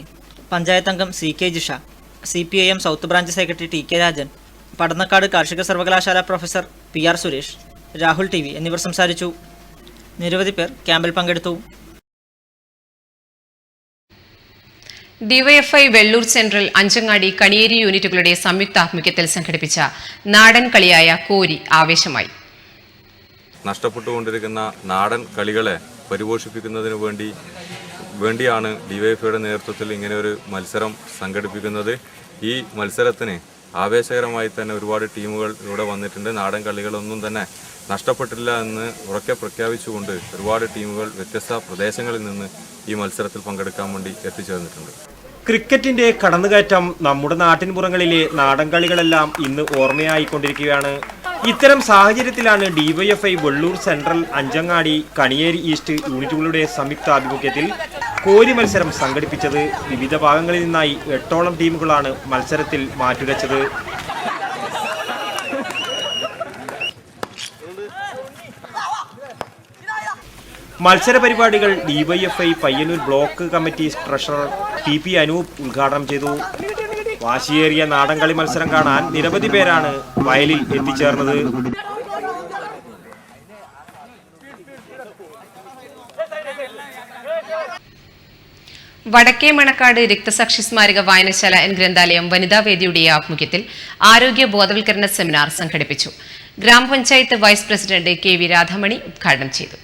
panchayat അംഗം C K Jisha, CPIM south branch secretary T K Rajan, Padannakkad കാർഷിക സർവകലാശാല professor PR Suresh, Rahul TV എന്നിവർ സംസാരിച്ചു. നിരവധി പേർ ക്യാമ്പിൽ പങ്കെടുത്തു. ഡിവൈഎഫ്ഐ വെള്ളൂർ സെൻട്രൽ, അഞ്ചങ്ങാടി, കണിയേരി യൂണിറ്റുകളുടെ സംയുക്താഭിമുഖ്യത്തിൽ സംഘടിപ്പിച്ച നാടൻ കളിയായ കോരി ആവേശമായി. നഷ്ടപ്പെട്ടുകൊണ്ടിരിക്കുന്ന നാടൻ കളികളെ പരിപോഷിപ്പിക്കുന്നതിന് വേണ്ടിയാണ് ഡിവൈഎഫ്ഐയുടെ നേതൃത്വത്തിൽ ഇങ്ങനെ ഒരു മത്സരം സംഘടിപ്പിക്കുന്നത്. ഈ മത്സരത്തിന് ആവേശകരമായി തന്നെ ഒരുപാട് ടീമുകൾ ഇവിടെ വന്നിട്ടുണ്ട്. നാടൻ കളികളൊന്നും തന്നെ നഷ്ടപ്പെട്ടില്ല എന്ന് ഉറക്കെ പ്രഖ്യാപിച്ചുകൊണ്ട് ഒരുപാട് ടീമുകൾ വ്യത്യസ്ത പ്രദേശങ്ങളിൽ നിന്ന് ഈ മത്സരത്തിൽ പങ്കെടുക്കാൻ വേണ്ടി എത്തിച്ചേർന്നിട്ടുണ്ട്. ക്രിക്കറ്റിന്റെ കടന്നുകയറ്റം നമ്മുടെ നാട്ടിൻപുറങ്ങളിലെ നാടൻ കളികളെല്ലാം ഇന്ന് ഓർമ്മയായിക്കൊണ്ടിരിക്കുകയാണ്. ഇത്തരം സാഹചര്യത്തിലാണ് DYFI Vellur central, Anchangadi, Kaniyeri east യൂണിറ്റുകളുടെ സംയുക്താഭിമുഖ്യത്തിൽ കോരി മത്സരം സംഘടിപ്പിച്ചത്. വിവിധ ഭാഗങ്ങളിൽ നിന്നായി 8ഓളം ടീമുകളാണ് മത്സരത്തിൽ മാറ്റുരച്ചത്. മത്സര പരിപാടികൾ DYFI Payyanur block committee treasurer TP Anoop ഉദ്ഘാടനം ചെയ്തു. വാശിയേറിയ നാടൻകളി മത്സരം കാണാൻ നിരവധി പേരാണ് വയലിൽ എത്തിച്ചേർന്നത്. വടക്കേ മണക്കാട് രക്തസാക്ഷി സ്മാരക വായനശാല ഗ്രന്ഥാലയം വനിതാവേദിയുടെ ആഭിമുഖ്യത്തിൽ ആരോഗ്യ ബോധവൽക്കരണ സെമിനാർ സംഘടിപ്പിച്ചു. ഗ്രാമപഞ്ചായത്ത് വൈസ് പ്രസിഡന്റ് KV രാധാമണി ഉദ്ഘാടനം ചെയ്തു.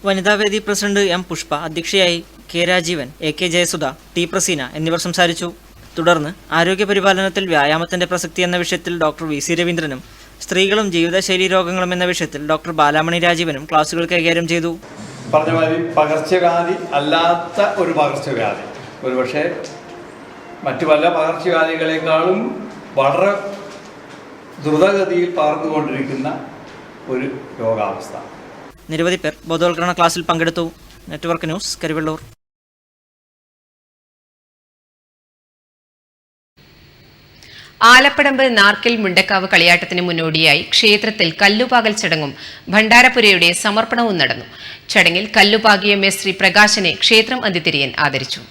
വനിതാവേദി പ്രസിഡന്റ് M പുഷ്പ അധ്യക്ഷയായി. K Rajeevan, AK Jayasudha, T Praseena എന്നിവർ സംസാരിച്ചു. തുടർന്ന് ആരോഗ്യ പരിപാലനത്തിൽ വ്യായാമത്തിന്റെ പ്രസക്തി എന്ന വിഷയത്തിൽ ഡോക്ടർ VC രവീന്ദ്രനും സ്ത്രീകളും ജീവിതശൈലി രോഗങ്ങളും എന്ന വിഷയത്തിൽ ഡോക്ടർ ബാലാമണി രാജീവനും ക്ലാസുകൾ കൈകാര്യം ചെയ്തു. പറഞ്ഞ മാതിരി പകർച്ചവ്യാധി അല്ലാത്ത ഒരു പകർച്ചവ്യാധി, ഒരുപക്ഷെ മറ്റു പല പകർച്ചവ്യാധികളെക്കാളും വളരെ ദ്രുതഗതിയിൽ പകർന്നുകൊണ്ടിരിക്കുന്ന ഒരു രോഗാവസ്ഥ. നിരവധി പേർ ബോധവൽക്കരണ ക്ലാസ്സിൽ പങ്കെടുത്തു. Network news, Karivellur. ആലപ്പടമ്പ് നാർക്കൽ മുണ്ടക്കാവ് കളിയാട്ടത്തിന് മുന്നോടിയായി ക്ഷേത്രത്തിൽ കല്ലുപാകൽ ചടങ്ങും ഭണ്ഡാരപ്പുരയുടെ സമർപ്പണവും നടന്നു. ചടങ്ങിൽ കല്ലുപാകിയ മേസ്ത്രി പ്രകാശനെ ക്ഷേത്രം അധിതിരിയൻ ആദരിച്ചു.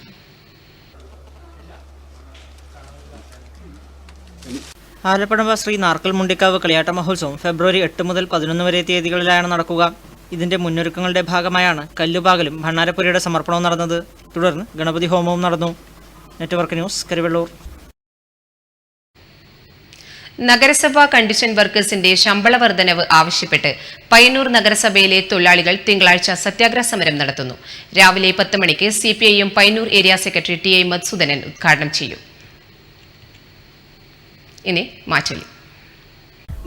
ആലപ്പടമ്പ ശ്രീ നാർക്കൽ മുണ്ടിക്കാവ് കളിയാട്ട മഹോത്സവം ഫെബ്രുവരി 8 മുതൽ 11 വരെ തീയതികളിലാണ് നടക്കുക. ഇതിന്റെ മുന്നൊരുക്കങ്ങളുടെ ഭാഗമായാണ് കല്ലുപാകലും ഭണ്ഡാരപ്പുരയുടെ സമർപ്പണവും നടന്നത്. തുടർന്ന് ഗണപതി ഹോമവും നടന്നു. Network news, Karivellur. നഗരസഭാ കണ്ടീഷൻ വർക്കേഴ്സിന്റെ ശമ്പള വർധനവ് ആവശ്യപ്പെട്ട് പയ്യന്നൂർ നഗരസഭയിലെ തൊഴിലാളികൾ തിങ്കളാഴ്ച സത്യാഗ്രഹ സമരം നടത്തുന്നു. രാവിലെ 10 മണിക്ക് CPIM Payyanur area secretary TI Madhusoodanan ഉദ്ഘാടനം ചെയ്യും. ഇനി മാറ്റൊലി.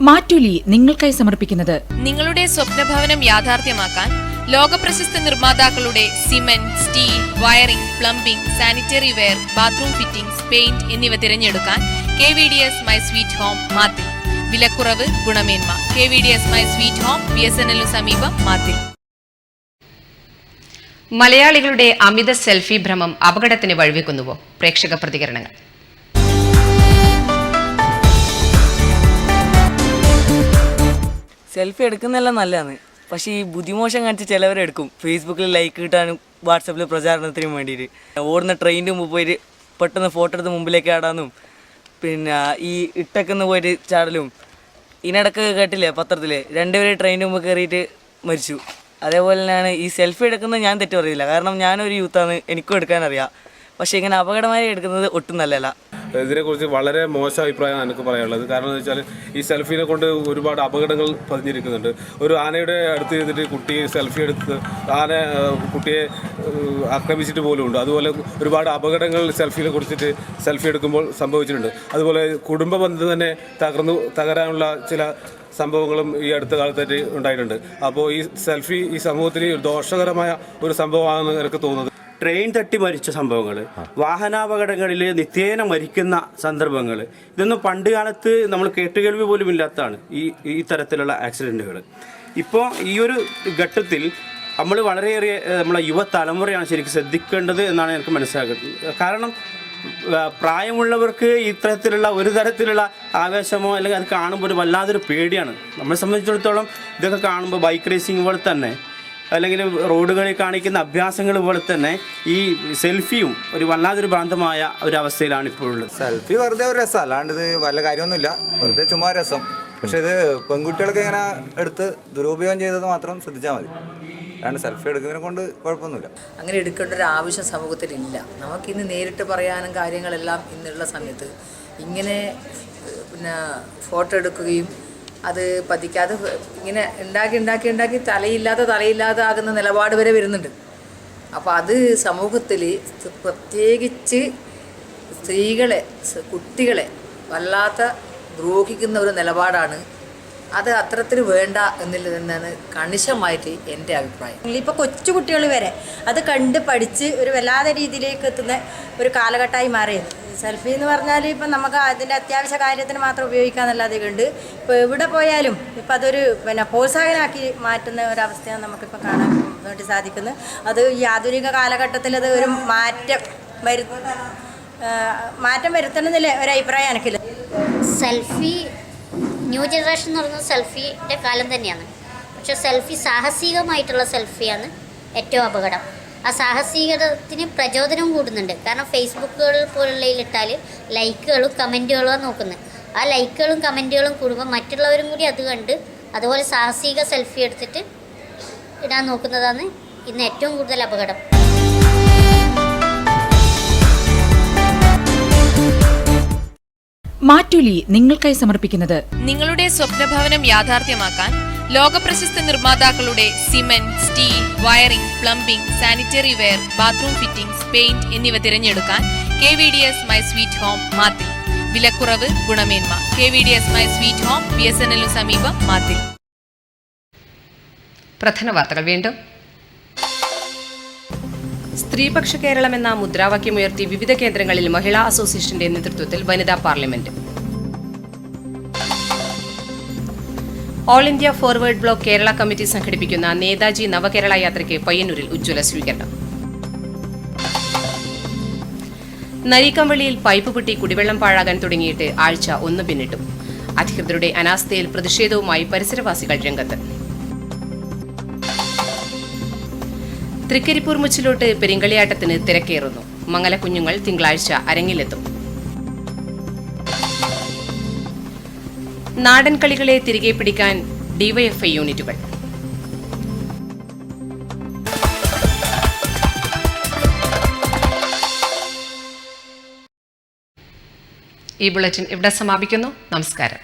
മാറ്റൊലി നിങ്ങൾക്കായി സമർപ്പിക്കുന്നത് നിങ്ങളുടെ സ്വപ്നഭവനം യാഥാർത്ഥ്യമാക്കാൻ ലോകപ്രശസ്ത നിർമ്മാതാക്കളുടെ cement, steel, wiring, plumbing, sanitary ware, bathroom fittings, paint എന്നിവ തിരഞ്ഞെടുക്കാൻ KVDS my sweet home Mathil. വിലക്കുറവ്, ഗുണമേന്മ. KVDS my sweet home, BSNL സമീപം, മാത്തിൽ. മലയാളികളുടെ അമിത സെൽഫി ഭ്രമം അപകടത്തിന് വഴിവെക്കുന്നുവോ? പ്രേക്ഷക പ്രതികരണങ്ങൾ. സെൽഫി എടുക്കുന്നതെല്ലാം നല്ലതാണ്, പക്ഷേ ഈ ബുദ്ധിമോശം കാണിച്ച് ചിലവരെടുക്കും. ഫേസ്ബുക്കിൽ ലൈക്ക് കിട്ടാനും വാട്സപ്പിൽ പ്രചാരണത്തിനും വേണ്ടിയിട്ട് ഓടുന്ന ട്രെയിനിൻ്റെ മുമ്പ് പോയിട്ട് പെട്ടെന്ന് ഫോട്ടോ എടുത്ത് മുമ്പിലേക്ക് ആടാനും, പിന്നെ ഈ ഇട്ടക്കെന്ന് പോയിട്ട് ചാടലും. ഇതിനിടക്ക് കേട്ടില്ലേ പത്രത്തിൽ 2 പേര് ട്രെയിനിൻ്റെ മുമ്പ് കയറിയിട്ട് മരിച്ചു. അതേപോലെ തന്നെയാണ് ഈ സെൽഫി എടുക്കുന്നത്. ഞാൻ തെറ്റ് പറയില്ല, കാരണം ഞാനൊരു യൂത്താണ്, എനിക്കും എടുക്കാനറിയാം. പക്ഷേ ഇങ്ങനെ അപകടമായി എടുക്കുന്നത് ഒട്ടും നല്ലതല്ല. ഇതിനെക്കുറിച്ച് വളരെ മോശം അഭിപ്രായമാണ് എനിക്ക് പറയാനുള്ളത്. കാരണം എന്ന് വെച്ചാൽ ഈ സെൽഫീനെ കൊണ്ട് ഒരുപാട് അപകടങ്ങൾ പതിഞ്ഞിരിക്കുന്നുണ്ട്. ഒരു ആനയുടെ അടുത്ത് ചെയ്തിട്ട് കുട്ടി സെൽഫി എടുത്ത് കുട്ടിയെ ആക്രമിച്ചിട്ട് പോലും ഉണ്ട്. അതുപോലെ ഒരുപാട് അപകടങ്ങൾ സെൽഫിനെ കുറിച്ചിട്ട് സെൽഫി എടുക്കുമ്പോൾ സംഭവിച്ചിട്ടുണ്ട്. അതുപോലെ കുടുംബ ബന്ധം തന്നെ തകരാനുള്ള ചില സംഭവങ്ങളും ഈ അടുത്ത കാലത്തായിട്ട് ഉണ്ടായിട്ടുണ്ട്. അപ്പോൾ ഈ സെൽഫി ഈ സമൂഹത്തിന് ദോഷകരമായ ഒരു സംഭവമാണെന്ന് എനിക്ക് തോന്നുന്നത്. ട്രെയിൻ തട്ടി മരിച്ച സംഭവങ്ങൾ, വാഹനാപകടങ്ങളിൽ നിത്യേന മരിക്കുന്ന സന്ദർഭങ്ങൾ, ഇതൊന്നും പണ്ട് കാലത്ത് നമ്മൾ കേട്ടുകേൾവി പോലും ഇല്ലാത്തതാണ് ഈ തരത്തിലുള്ള ആക്സിഡൻറ്റുകൾ. ഇപ്പോൾ ഈ ഒരു ഘട്ടത്തിൽ നമ്മൾ വളരെയേറെ നമ്മളെ യുവതലമുറയാണ് ശരിക്കും ശ്രദ്ധിക്കേണ്ടത് എന്നാണ് എനിക്ക് മനസ്സിലാക്കുന്നത്. കാരണം പ്രായമുള്ളവർക്ക് ഇത്തരത്തിലുള്ള ഒരു തരത്തിലുള്ള ആവേശമോ അല്ലെങ്കിൽ അത് കാണുമ്പോൾ ഒരു വല്ലാതൊരു പേടിയാണ്. നമ്മളെ സംബന്ധിച്ചിടത്തോളം ഇതൊക്കെ കാണുമ്പോൾ ബൈക്ക് റേസിംഗ് പോലെ തന്നെ അല്ലെങ്കിൽ റോഡുകളിൽ കാണിക്കുന്ന അഭ്യാസങ്ങൾ പോലെ തന്നെ ഈ സെൽഫിയും ഒരു വല്ലാതൊരു ഭ്രാന്തമായ ഒരു അവസ്ഥയിലാണ് ഇപ്പോഴുള്ളത്. സെൽഫി വെറുതെ ഒരു രസം, അല്ലാണ്ട് ഇത് വല്ല കാര്യമൊന്നുമില്ല, വെറുതെ ചുമ്മാ രസം. പക്ഷെ ഇത് പെൺകുട്ടികൾക്ക് ഇങ്ങനെ എടുത്ത് ദുരുപയോഗം ചെയ്തത് മാത്രം ശ്രദ്ധിച്ചാൽ മതി. അല്ലാണ്ട് സെൽഫി എടുക്കുന്നതിനെ കൊണ്ട് കുഴപ്പമൊന്നുമില്ല. അങ്ങനെ എടുക്കേണ്ട ഒരു ആവശ്യം സമൂഹത്തിലില്ല. നമുക്കിന്ന് നേരിട്ട് പറയാനും കാര്യങ്ങളെല്ലാം ഇന്നുള്ള സമയത്ത് ഇങ്ങനെ ഫോട്ടോ എടുക്കുകയും അത് പതിക്കാതെ ഇങ്ങനെ ഉണ്ടാക്കി തലയില്ലാതെ ആകുന്ന നിലപാട് വരെ വരുന്നുണ്ട്. അപ്പോൾ അത് സമൂഹത്തിൽ പ്രത്യേകിച്ച് സ്ത്രീകളെ, കുട്ടികളെ വല്ലാത്ത ദ്രോഹിക്കുന്ന ഒരു നിലപാടാണ്. അത് അത്തരത്തിൽ വേണ്ട എന്നുള്ളതെന്നാണ് കണിശമായിട്ട് എൻ്റെ അഭിപ്രായം. ഇപ്പോൾ കൊച്ചു കുട്ടികൾ വരെ അത് കണ്ട് പഠിച്ച് ഒരു വല്ലാതെ രീതിയിലേക്ക് എത്തുന്ന ഒരു കാലഘട്ടമായി മാറിയത്. സെൽഫി എന്ന് പറഞ്ഞാൽ ഇപ്പം നമുക്ക് അതിൻ്റെ അത്യാവശ്യ കാര്യത്തിന് മാത്രം ഉപയോഗിക്കാമെന്നല്ലാതെ കണ്ട് ഇപ്പോൾ എവിടെ പോയാലും ഇപ്പം അതൊരു പ്രോത്സാഹനമാക്കി മാറ്റുന്ന ഒരവസ്ഥയാണ് നമുക്കിപ്പോൾ കാണാൻ വേണ്ടി സാധിക്കുന്നത്. അത് ഈ ആധുനിക കാലഘട്ടത്തിൽ അത് ഒരു മാറ്റം വരുത്തണമെന്നില്ല ഒരഭിപ്രായം എനിക്കില്ല. സെൽഫി ന്യൂ ജനറേഷൻ എന്ന് പറയുന്നത് സെൽഫിയുടെ കാലം തന്നെയാണ്. പക്ഷേ സെൽഫി സാഹസികമായിട്ടുള്ള സെൽഫിയാണ് ഏറ്റവും അപകടം. ആ സാഹസികതത്തിന് പ്രചോദനം കൂടുന്നുണ്ട്. കാരണം ഫേസ്ബുക്കുകൾ പോലുള്ളതിലിട്ടാൽ ലൈക്കുകളും കമൻറ്റുകളുമാണ് നോക്കുന്നത്. ആ ലൈക്കുകളും കമൻറ്റുകളും കൂടുമ്പോൾ മറ്റുള്ളവരും കൂടി അത് കണ്ട് അതുപോലെ സാഹസിക സെൽഫി എടുത്തിട്ട് ഇടാൻ നോക്കുന്നതാണ് ഇന്ന് ഏറ്റവും കൂടുതൽ അപകടം. മാറ്റുലി നിങ്ങൾക്കായി സമർപ്പിക്കുന്നത് നിങ്ങളുടെ സ്വപ്നഭവനം യാഥാർത്ഥ്യമാക്കാൻ ലോകപ്രശസ്ത നിർമ്മാതാക്കളുടെ cement, steel, wiring, plumbing, sanitary ware, bathroom fittings, paint എന്നിവ തിരഞ്ഞെടുക്കാൻ KVDS my sweet home Mathil. വിലക്കുറവ്, ഗുണമേന്മ. KVDS my sweet home, BSNL സമീപം, മാത്തിൽ. പ്രധാന വാർത്തകൾ വീണ്ടും. സ്ത്രീപക്ഷ കേരളം എന്ന മുദ്രാവാക്യമുയർത്തി വിവിധ കേന്ദ്രങ്ങളിൽ മഹിളാ അസോസിയേഷന്റെ നേതൃത്വത്തിൽ വനിതാ parliament. All India Forward Bloc Kerala committee സംഘടിപ്പിക്കുന്ന നേതാജി നവകേരള യാത്രയ്ക്ക് പയ്യന്നൂരിൽ ഉജ്ജ്വല സ്വീകരണം. നരീക്കംവള്ളിയിൽ പൈപ്പ് പൊട്ടി കുടിവെള്ളം പാഴാകാൻ തുടങ്ങിയിട്ട് ആഴ്ച 1 പിന്നിട്ടു. അധികൃതരുടെ അനാസ്ഥയിൽ പ്രതിഷേധവുമായി പരിസരവാസികൾ രംഗത്ത്. തൃക്കരിപ്പൂർ മുച്ചിലോട്ട് പെരിങ്കളിയാട്ടത്തിന് തിരക്കേറുന്നു. മംഗലക്കുഞ്ഞുങ്ങൾ തിങ്കളാഴ്ച അരങ്ങിലെത്തും. നാടൻ കളികളെ തിരികെ പിടിക്കാൻ ഡിവൈഎഫ്ഐ യൂണിറ്റുകൾ. ഈ ബുള്ളറ്റിൻ ഇവിടെ സമാപിക്കുന്നു. നമസ്കാരം.